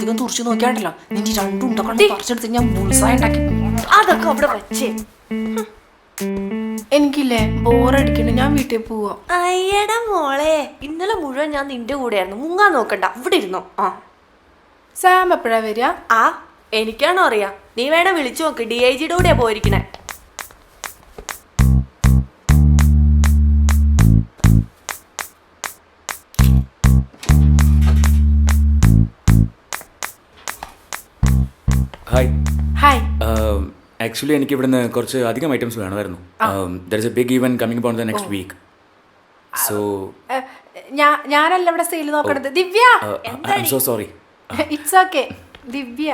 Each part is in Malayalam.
അധികം തുറച്ചു നോക്കിയാണ്ടല്ലോ നിന്റെ രണ്ടുണ്ടൊക്കെ പറിച്ചെടുത്ത് ഞാൻ ബുൾസായി ഉണ്ടാക്കി. അതൊക്കെ അവിടെ വെച്ചേ. എനിക്കില്ലേ ബോറടിക്കണ്ട, ഞാൻ വീട്ടിൽ പോവാ. അയ്യടാ മോളെ, ഇന്നലെ മുഴുവൻ ഞാൻ നിന്റെ കൂടെയായിരുന്നു. മുങ്ങാൻ നോക്കണ്ട, ഇവിടെ ഇരുന്നോ. ആ സാം എപ്പോഴാ വരിക? ആ എനിക്കാണോ അറിയാം. നീ വേണേ വിളിച്ചു നോക്ക്. DIGയുടെ കൂടെയാ പോയിരിക്കണേ. ഹായ്. ഹായ്. ആക്ച്വലി എനിക്ക് ഇവിടുന്ന് കുറച്ച് അധികം ഐറ്റംസ് വേണമായിരുന്നു. There is a big event coming upon the next week. So ഞാനല്ല ഇവിടെ സെയിൽ നോക്കണത്. Divya. I am so sorry. It's okay. Divya.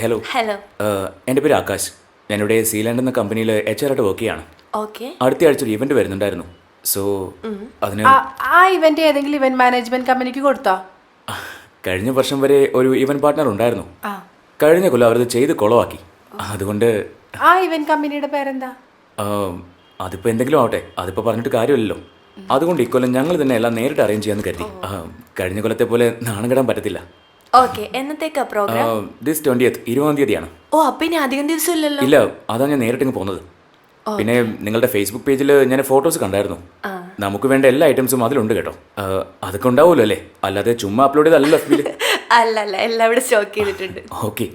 Hello. Hello. എൻ്റെ പേര് ആകാശ്. ഞാനിവിടെ സീലാൻഡ് എന്ന കമ്പനിയിൽ HR ആയിട്ട് വർക്ക് ചെയ്യാണ്. ഓക്കെ. അടുത്ത ആഴ്ച ഒരു ഇവന്റ് വരുന്നുണ്ടായിരുന്നു. സോ അതിന് ആ ഇവന്റ് ഏതെങ്കിലും ഇവന്റ് മാനേജ്മെന്റ് കമ്പനിക്ക് കൊടുത്തോ? കഴിഞ്ഞ വർഷം വരെ ഒരു ഇവന്റ് പാർട്ട്ണർ ഉണ്ടായിരുന്നു. കഴിഞ്ഞ കൊല്ലം അവരത് ചെയ്ത് കുളമാക്കി. അതുകൊണ്ട് ആ ഇവന്റ് കമ്പനിയുടെ പേരെന്താ? അതിപ്പോൾ എന്തെങ്കിലും ആവട്ടെ, അതിപ്പോൾ പറഞ്ഞിട്ട് കാര്യമില്ലല്ലോ. അതുകൊണ്ട് ഇക്കൊല്ലം ഞങ്ങൾ തന്നെ എല്ലാം നേരിട്ട് അറേഞ്ച് ചെയ്യാന്ന് കരുതി. കഴിഞ്ഞ കൊല്ലത്തെ പോലെ നാണം കെടാൻ പറ്റത്തില്ല. ഓക്കെ. എന്നത്തേക്കാ പ്രോഗ്രാം? ദിസ് 20th 20-ാം തീയതിയാണ്. ഓ അപ്പൊ ഇനി അധികം ദിവസം ഇല്ലല്ലോ. ഇല്ല, അതാണ് ഞാൻ നേരിട്ട് പോകുന്നത്. പിന്നെ നിങ്ങളുടെ ഫേസ്ബുക്ക് പേജിൽ ഞാൻ ഫോട്ടോസ് കണ്ടായിരുന്നു. നമുക്ക് വേണ്ട എല്ലാ ഐറ്റംസും അതിലുണ്ട് കേട്ടോ. അതൊക്കെ ഉണ്ടാവുമല്ലോ അല്ലേ? അല്ലാതെ ചുമ്മാ അപ്ലോഡ് ചെയ്തല്ലോ. അല്ലല്ല, എല്ലാം ഇവിടെ സ്റ്റോക്ക് ചെയ്തിട്ടുണ്ട്. ഓക്കെ.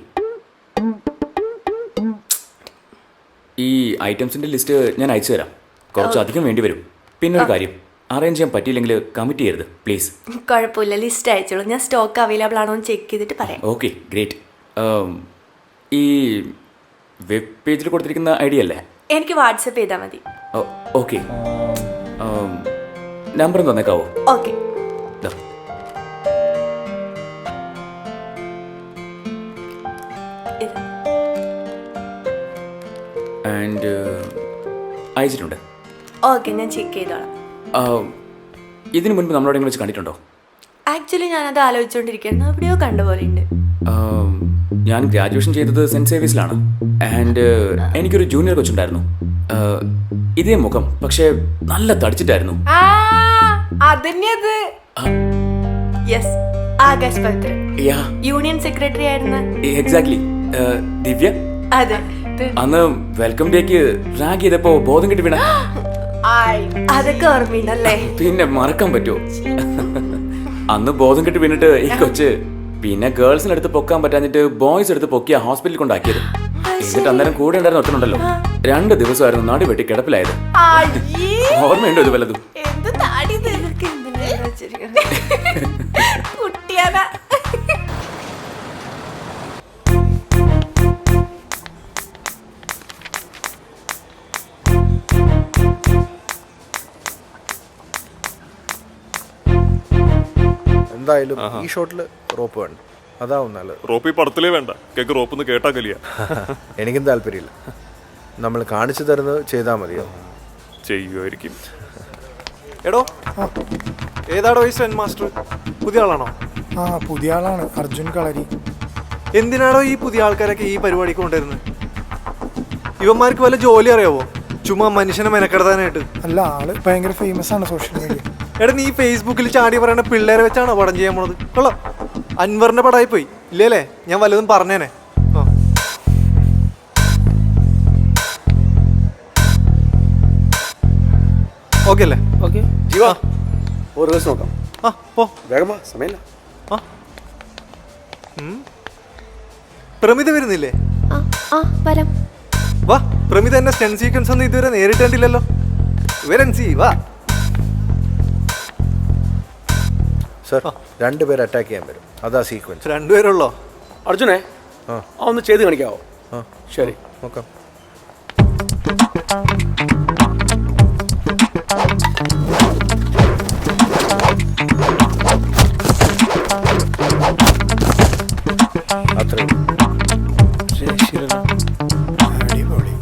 ഈ ഐറ്റംസിന്റെ ലിസ്റ്റ് ഞാൻ അയച്ചു തരാം. കുറച്ച് അധികം വേണ്ടി വരും. പിന്നെ ഒരു കാര്യം, അറേഞ്ച് ചെയ്യാൻ പറ്റിയില്ലെങ്കിൽ കമ്മിറ്റ് ചെയ്യരുത് പ്ലീസ്. കുഴപ്പമില്ല, ലിസ്റ്റ് അയച്ചോളൂ. ഞാൻ സ്റ്റോക്ക് അവൈലബിൾ ആണോ എന്ന് ചെക്ക് ചെയ്തിട്ട് പറയാം. Okay, great. ഈ വെബ് പേജിൽ കൊടുത്തിരിക്കുന്ന ഐഡിയ അല്ലേ? എനിക്ക് വാട്സപ്പ് ചെയ്താൽ മതി. ഓക്കെ. നമ്പർ തന്നേക്കാവോ? ഓക്കെ. ആൻഡ് അയച്ചിട്ടുണ്ട്. ഓക്കെ, ഞാൻ ചെക്ക് ചെയ്തോളാം. ഇതിനു മുൻപ് നമ്മളോടെങ്കിലും വെച്ച് കണ്ടിട്ടുണ്ടോ? ആക്ച്വലി ഞാനത് ആലോചിച്ചുകൊണ്ടിരിക്കുന്നു. എവിടെയോ കണ്ടുപോലെ ഉണ്ട്. ഞാൻ ഗ്രാജുവേഷൻ ചെയ്തത് സെൻറ്റ് സേവിയസിലാണ്. ആൻഡ് എനിക്കൊരു ജൂനിയർ കൊച്ചുണ്ടായിരുന്നു. ഇതേ മുഖം, പക്ഷെ നല്ല തടിച്ചിട്ടായിരുന്നു. യെസ്, ആകാശ് പത്ര. യൂണിയൻ സെക്രട്ടറി ആയിരുന്നു. എക്സാക്ട്ലി. ദിവ്യ. അതെ. അന്ന് വെൽക്കം ഡേക്ക് റാഗ് ചെയ്തപ്പോ ബോധം കെട്ടി വീണ അതൊക്കെ ഓർമ്മയുണ്ടല്ലേ? പിന്നെ മറക്കാൻ പറ്റുമോ? അന്ന് ബോധം കെട്ടി വീണിട്ട് ഈ കൊച്ച് പിന്നെ ഗേൾസിന് അടുത്ത് പൊക്കാൻ പറ്റാഞ്ഞിട്ട് ബോയ്സ് എടുത്ത് പൊക്കിയ ഹോസ്പിറ്റലിൽ കൊണ്ടാക്കിയത്. എന്നിട്ട് അന്നേരം കൂടെ ഉണ്ടായിരുന്ന ഒറ്റനുണ്ടല്ലോ, 2 ദിവസമായിരുന്നു നാട് വെട്ടി കിടപ്പിലായത്. ഓർമ്മയുണ്ടോ ഇത് വല്ലതും? എന്തായാലും ഈ ഷോട്ടില് റോപ്പ് വേണ്ട, അതാവും നല്ലത്. റോപ്പ് ഈ പടത്തിലേ വേണ്ട. കേക്ക് റോപ്പ് കേട്ടാ കലിയ. എനിക്കും താല്പര്യമില്ല. നമ്മൾ കാണിച്ചു തരുന്നത് ചെയ്താൽ മതിയോ? ചെയ്യുമായിരിക്കും. എടോ, ഏതാടോ ഈ സെൻ മാസ്റ്റർ? പുതിയ ആളാണോ? ആ, പുതിയ ആളാണ്, അർജുൻ കളരി. എന്തിനാണോ ഈ പുതിയ ആൾക്കാരൊക്കെ ഈ പരിപാടിക്ക് കൊണ്ടുവരുന്നത്? ഇവന്മാർക്ക് വല്ല ജോലി അറിയാവോ? ചുമ്മാ മനുഷ്യനെ മെനക്കെടുത്താനായിട്ട്. അല്ല, ആള് ഭയങ്കര ഫേമസ് ആണ് സോഷ്യൽ മീഡിയ. എടാ, നീ ഫേസ്ബുക്കിൽ ചാടി പറയണ പിള്ളേരെ വെച്ചാണോ പടം ചെയ്യാൻ പോണത്? കൊള്ളാം. അൻവറിന്റെ പടമായി പോയി ഇല്ലേ? ഞാൻ വല്ലതും പറഞ്ഞേനെ. ഓക്കെ അല്ലേ? ഓക്കെ. ജീവാ, ഒരു ദിവസം നോക്കാം. ആ പോ, വേഗമാ, സമയമില്ല. പ്രമിത വരുന്നില്ലേ? വരാം. വാ, പ്രമിത എന്നെ സ്റ്റെൻ സീക്വൻസ് ഒന്നും ഇതുവരെ നേരിട്ട് കണ്ടില്ലല്ലോ. വരൻസി വാ. സർ, 2 പേര് അറ്റാക്ക് ചെയ്യാൻ വരും, അതാ സീക്വൻസ്. 2 പേരുള്ളോ? അർജുനെ, ഒന്ന് ചെയ്ത് കാണിക്കാവോ? ശരി, നോക്കാം. അടിപൊളി.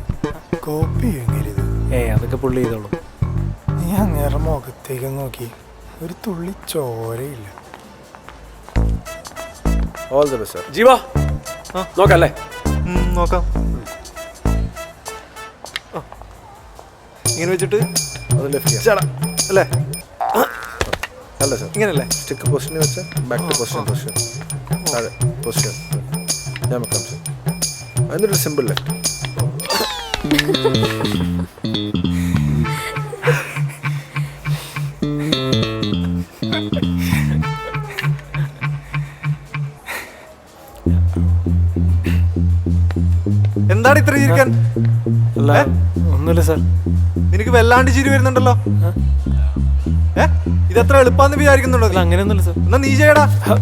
കോപ്പി എങ്ങരുത്. അതൊക്കെ പുള്ളി ചെയ്തോളൂ. നീ അങ്ങേറെ മുഖത്തേക്ക് നോക്കി, ഒരു തുള്ളി ചോരയില്ല. All the best sir. ജീവാ, നോക്കല്ലേ? നോക്കാം. ഇങ്ങനെ വെച്ചിട്ട് അത് ലെഫ്റ്റ് ചെയ്യാം അല്ലേ? അല്ല സാർ ഇങ്ങനല്ലേ? സ്റ്റിക്ക് പൊസിഷനിൽ വെച്ചാൽ ബാക്ക് ടു പൊസിഷൻ അതെ പൊസിഷൻ ഞാൻ വെക്കാം സാർ എന്നിട്ട് സിമ്പിൾ ലെഫ്റ്റ്. എന്താണ് ഇത്ര ചിരിക്കാൻ? അല്ല ഒന്നുമില്ല സാർ. നിനക്ക് വല്ലാണ്ട് ചിരി വരുന്നുണ്ടല്ലോ. ഇതെത്ര എളുപ്പാന്ന് വിചാരിക്കുന്നുണ്ടോ? അല്ല അങ്ങനെയൊന്നുമില്ല സാർ. എന്നാ നീ ചെയ്യടാ. ആ.